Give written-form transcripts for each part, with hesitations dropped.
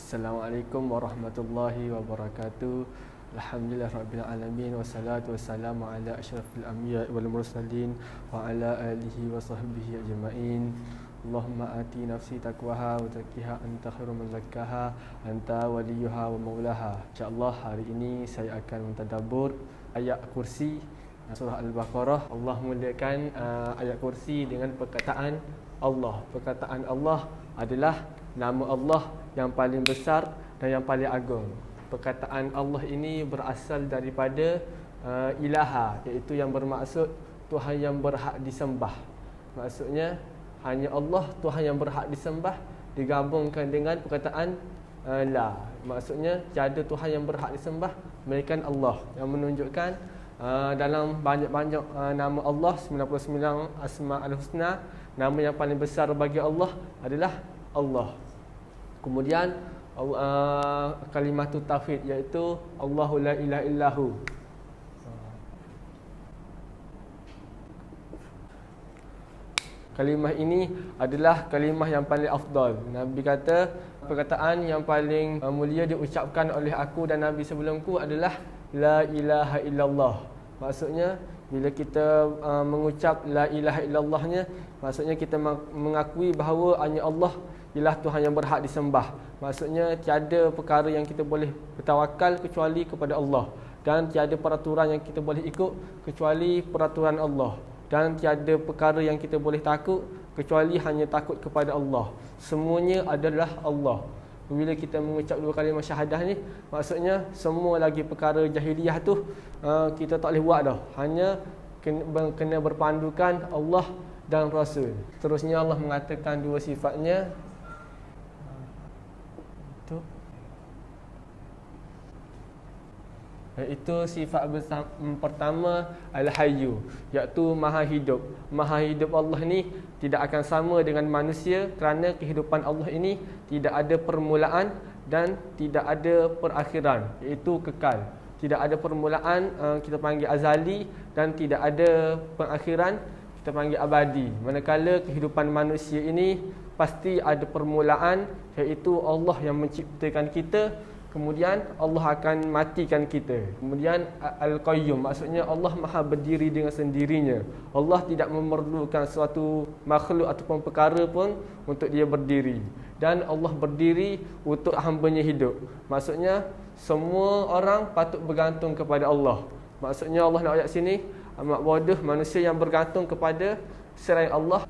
Assalamualaikum warahmatullahi wabarakatuh. Alhamdulillah rabbil alamin wassalatu wassalamu ala asyrafil anbiya wal mursalin wa ala alihi wa sahbihi ajma'in. Allahumma ati nafsi taqwaha wa zakkiha anta khairu man zakkaha anta waliyuha wa maulaha. Insyaallah hari ini saya akan mentadabbur ayat kursi surah Al-Baqarah. Allah mulakan ayat kursi dengan perkataan Allah. Perkataan Allah adalah nama Allah yang paling besar dan yang paling agung. Perkataan Allah ini berasal daripada ilaha, iaitu yang bermaksud Tuhan yang berhak disembah. Maksudnya hanya Allah Tuhan yang berhak disembah digabungkan dengan perkataan la. Maksudnya tiada Tuhan yang berhak disembah melainkan Allah, yang menunjukkan dalam banyak-banyak nama Allah, 99 Asma'ul Husna, nama yang paling besar bagi Allah adalah Allah. Kemudian kalimatut tauhid, iaitu Allahu la ilaha illahu. Kalimah ini adalah kalimah yang paling afdal. Nabi kata perkataan yang paling mulia diucapkan oleh aku dan Nabi sebelumku adalah la ilaha illallah. Maksudnya bila kita mengucap la ilaha illallahnya, maksudnya kita mengakui bahawa hanya Allah ialah Tuhan yang berhak disembah. Maksudnya tiada perkara yang kita boleh bertawakal kecuali kepada Allah, dan tiada peraturan yang kita boleh ikut kecuali peraturan Allah, dan tiada perkara yang kita boleh takut kecuali hanya takut kepada Allah. Semuanya adalah Allah. Bila kita mengucap dua kalimah syahadah ni, maksudnya semua lagi perkara jahiliyah tu kita tak boleh buat dah. Hanya kena berpandukan Allah dan Rasul. Terusnya Allah mengatakan dua sifatnya, iaitu sifat pertama Al-Hayyu, iaitu Maha Hidup. Maha Hidup Allah ni tidak akan sama dengan manusia, kerana kehidupan Allah ini tidak ada permulaan dan tidak ada perakhiran, iaitu kekal. Tidak ada permulaan, kita panggil azali, dan tidak ada perakhiran, kita panggil abadi. Manakala kehidupan manusia ini pasti ada permulaan, iaitu Allah yang menciptakan kita. Kemudian Allah akan matikan kita. Kemudian Al-Qayyum, maksudnya Allah maha berdiri dengan sendirinya. Allah tidak memerlukan suatu makhluk ataupun perkara pun untuk dia berdiri. Dan Allah berdiri untuk hamba-Nya hidup. Maksudnya semua orang patut bergantung kepada Allah. Maksudnya Allah nak ayat sini, amat bodoh manusia yang bergantung kepada selain Allah.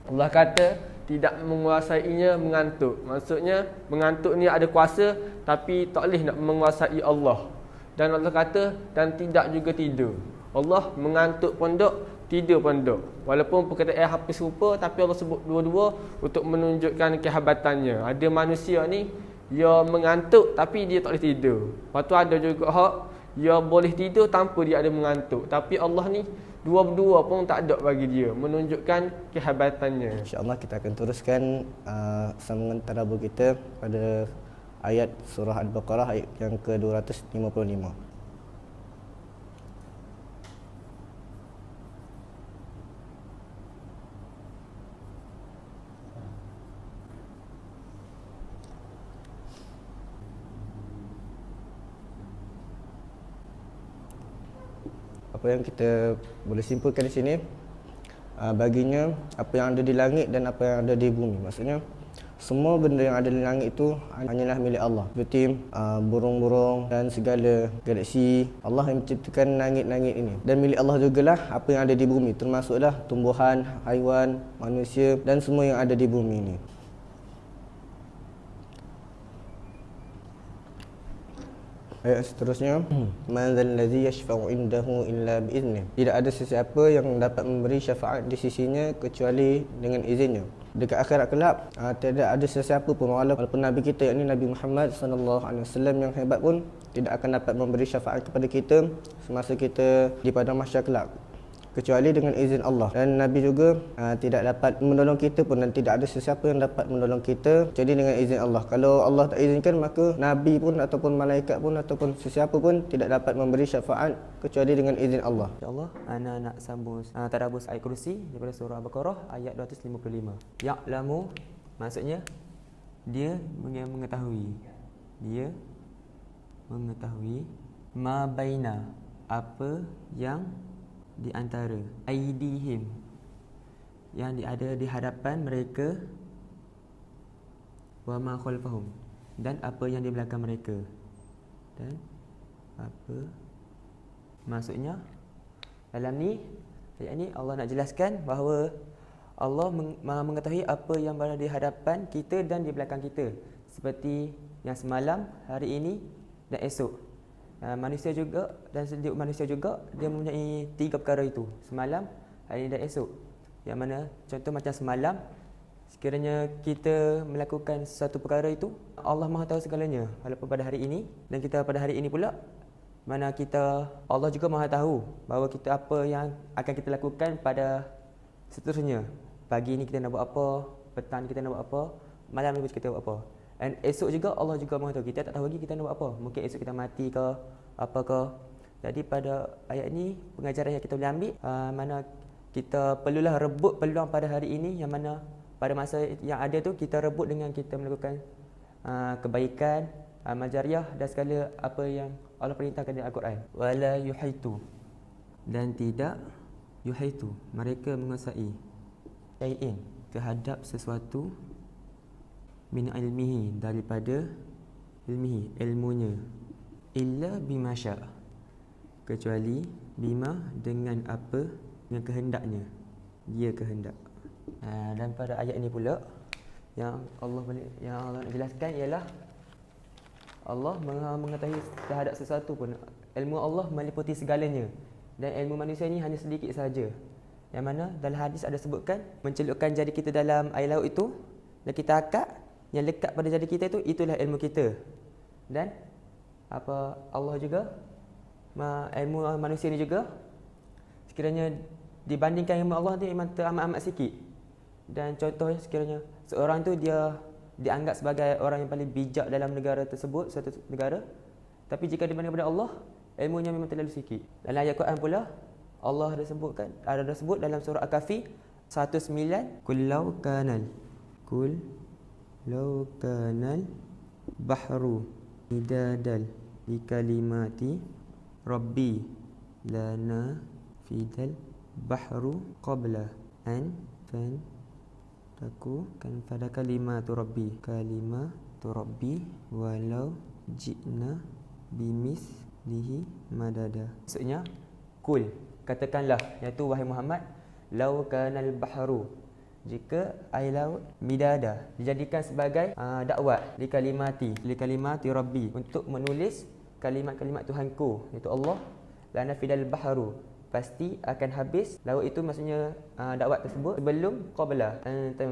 Allah kata tidak menguasainya mengantuk. Maksudnya mengantuk ni ada kuasa, tapi tak boleh nak menguasai Allah. Dan Allah kata dan tidak juga tidur. Allah mengantuk pun duk, tidur pun duk. Walaupun perkataan hampir serupa, tapi Allah sebut dua-dua untuk menunjukkan kehebatannya. Ada manusia ni dia mengantuk tapi dia tak boleh tidur. Lepas tu ada juga hak dia boleh tidur tanpa dia ada mengantuk. Tapi Allah ni dua-dua pun tak ada bagi dia, menunjukkan kehebatannya. InsyaAllah kita akan teruskan sambungan tadabbur kita pada ayat surah Al-Baqarah ayat yang ke-255. Apa yang kita boleh simpulkan di sini, baginya apa yang ada di langit dan apa yang ada di bumi. Maksudnya semua benda yang ada di langit itu hanyalah milik Allah. Seperti burung-burung dan segala galaksi, Allah yang menciptakan langit-langit ini. Dan milik Allah jugalah apa yang ada di bumi, termasuklah tumbuhan, haiwan, manusia dan semua yang ada di bumi ini. Ayat seterusnya, man dzal ladzi yashfa'u 'indahu illa bi'idznih. Tidak ada sesiapa yang dapat memberi syafaat di sisinya kecuali dengan izinnya. Dekat akhirat kelak, tidak ada sesiapa pun, walaupun Nabi kita, yakni Nabi Muhammad SAW yang hebat pun, tidak akan dapat memberi syafaat kepada kita semasa kita di padang mahsyar kelak. kecuali dengan izin Allah. Dan Nabi juga tidak dapat menolong kita pun, dan tidak ada sesiapa yang dapat menolong kita kecuali dengan izin Allah. Kalau Allah tak izinkan, maka Nabi pun ataupun malaikat pun ataupun sesiapa pun tidak dapat memberi syafaat kecuali dengan izin Allah. InsyaAllah ana nak sambung tadabbur ayat kursi daripada surah Al-Baqarah ayat 255. Ya'lamu maksudnya dia mengetahui. Dia mengetahui ma baina apa yang di antara aidihim yang ada di hadapan mereka, wa ma khalfahum dan apa yang di belakang mereka. Dan apa maksudnya dalam ni ayat ni Allah nak jelaskan bahawa Allah mengetahui apa yang berada di hadapan kita dan di belakang kita, seperti yang semalam, hari ini dan esok. Manusia juga dan setiap manusia juga dia mempunyai 3 perkara itu, semalam, hari ini dan esok. Yang mana contoh macam semalam, sekiranya kita melakukan satu perkara itu, Allah Maha tahu segalanya walaupun pada hari ini, dan kita pada hari ini pula mana kita, Allah juga Maha tahu bahawa kita apa yang akan kita lakukan pada seterusnya. Pagi ni kita nak buat apa, petang kita nak buat apa, malam ni kita buat apa. Dan esok juga Allah juga Maha tahu. Kita tak tahu lagi kita nak buat apa. Mungkin esok kita mati ke apa ke. Jadi pada ayat ni pengajaran yang kita boleh ambil, mana kita perlulah rebut peluang pada hari ini, yang mana pada masa yang ada tu kita rebut dengan kita melakukan kebaikan, amal jariah dan segala apa yang Allah perintahkan dalam Al-Quran. Wala yuhaitu, dan tidak yuhaitu, mereka menguasai syai'in, terhadap sesuatu, min ilmihi, daripada ilmihi, ilmunya, illa bima sya', kecuali bima, dengan apa, dengan kehendaknya, dia kehendak. Dan pada ayat ini pula yang Allah nak jelaskan ialah Allah mengetahui terhadap sesuatu pun. Ilmu Allah meliputi segalanya, dan ilmu manusia ni hanya sedikit saja. Yang mana dalam hadis ada sebutkan, mencelupkan jari kita dalam air laut itu dan kita akak, yang lekat pada jari kita itu, itulah ilmu kita. Dan apa Allah juga, ilmu manusia ni juga, sekiranya dibandingkan ilmu Allah ni memang teramat-amat sikit. Dan contohnya sekiranya seorang tu dia dianggap sebagai orang yang paling bijak dalam negara tersebut, suatu negara, tapi jika dibandingkan pada Allah, ilmunya memang terlalu sikit. Dalam ayat Quran pula Allah ada sebut dalam surah Al-Kahfi 109, kullau kanal bahru midadal li kalimati rabbi lana fidal bahru qabla an fan taku kan pada kalimatu rabbi walau ji'na bimislihi madada. Maksudnya kul, katakanlah, iaitu wahai Muhammad, lau kanal bahru, jika air laut midada, dijadikan sebagai dakwat li kalimati rabbi, untuk menulis kalimat-kalimat Tuhanku, iaitu Allah, lana fidal bahru, pasti akan habis laut itu, maksudnya dakwat tersebut, sebelum qabla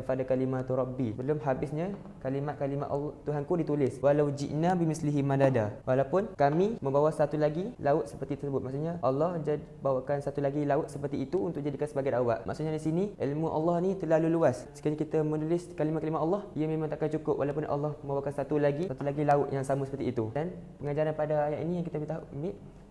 pada kalimat rabbi, belum habisnya kalimat-kalimat Allah Tuhanku ditulis. Walau ji'na bimislihi madada, walaupun kami membawa satu lagi laut seperti tersebut, maksudnya Allah bawakan satu lagi laut seperti itu untuk jadikan sebagai dakwat. Maksudnya di sini ilmu Allah ni terlalu luas. Sekiranya kita menulis kalimat-kalimat Allah, ia memang takkan cukup walaupun Allah membawakan satu lagi laut yang sama seperti itu. Dan pengajaran pada ayat ini yang kita tahu,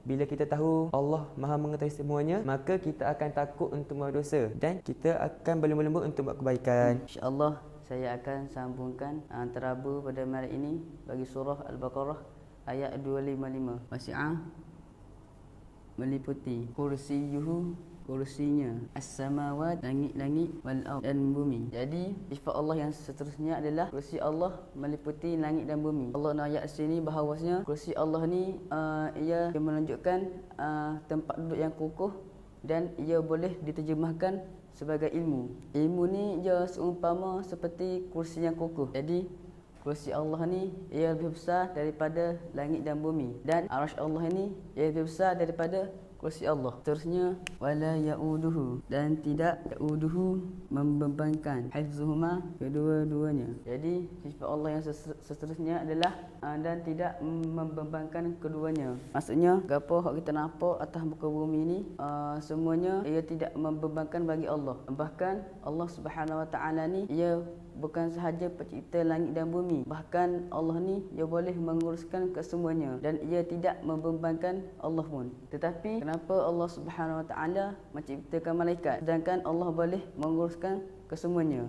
bila kita tahu Allah Maha mengetahui semuanya, maka kita akan takut untuk membuat dosa dan kita akan berlumba-lumba untuk buat kebaikan. InsyaAllah saya akan sambungkan tadabbur pada malam ini bagi surah Al-Baqarah ayat 255. Wasi'ah meliputi kursiyuhu, kursinya, as-samawat, langit-langit, wal ard, dan bumi. Jadi sifat Allah yang seterusnya adalah kursi Allah meliputi langit dan bumi. Allah nak ayat sini bahawasanya kursi Allah ni ia menunjukkan tempat duduk yang kukuh, dan ia boleh diterjemahkan sebagai ilmu. Ilmu ni ia seumpama seperti kursi yang kukuh. Jadi kursi Allah ni ia lebih besar daripada langit dan bumi, dan arasy Allah ni ia lebih besar daripada kursi Allah. Seterusnya wala yauduhu, dan tidak yauduhu membebankan, hifzuhuma, kedua-duanya. Jadi sifat Allah yang seterusnya adalah dan tidak membebankan keduanya. Maksudnya gapo hak kita nampak atas muka bumi ini semuanya ia tidak membebankan bagi Allah. Bahkan Allah Subhanahu Wa Taala ni ia bukan sahaja pencipta langit dan bumi, bahkan Allah ni dia boleh menguruskan kesemuanya dan ia tidak membebankan Allah pun. Tetapi kenapa Allah Subhanahu Wa Taala menciptakan malaikat sedangkan Allah boleh menguruskan kesemuanya?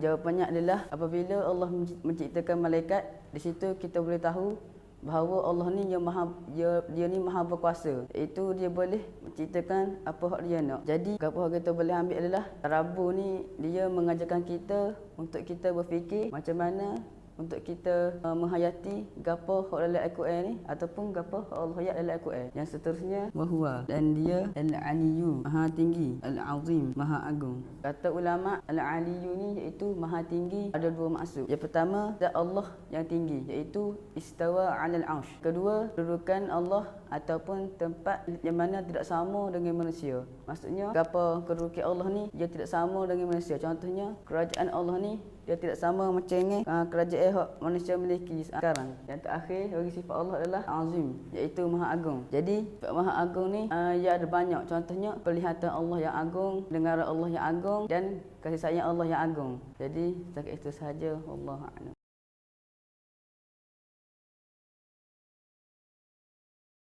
Jawapannya adalah apabila Allah menciptakan malaikat, di situ kita boleh tahu bahawa Allah ni dia ni maha berkuasa, iaitu dia boleh menciptakan apa hak dia nak. Jadi apa hak kita boleh ambil adalah Rabu ni dia mengajarkan kita untuk kita berfikir macam mana untuk kita menghayati gapo hak dalam Al-Quran ni ataupun gapo hak Allah ayat dalam Al-Quran. Yang seterusnya wahwa, dan dia Al-Aliyyu, maha tinggi, Al-Azim, maha agung. Kata ulama Al-Aliyyu ni iaitu maha tinggi ada dua maksud. Yang pertama zat Allah yang tinggi iaitu istawa 'alal 'arsy. Kedua, kedudukan Allah ataupun tempat yang mana tidak sama dengan manusia. Maksudnya gapo kedudukan Allah ni dia tidak sama dengan manusia. Contohnya kerajaan Allah ni dia tidak sama macam ni kerajaan hak manusia miliki sekarang. Yang terakhir bagi sifat Allah adalah azim, iaitu maha agung. Jadi sifat maha agung ni ia ada banyak. Contohnya penglihatan Allah yang agung, dengaran Allah yang agung dan kasih sayang Allah yang agung. Jadi setakat itu sahaja. Wallahu a'lam.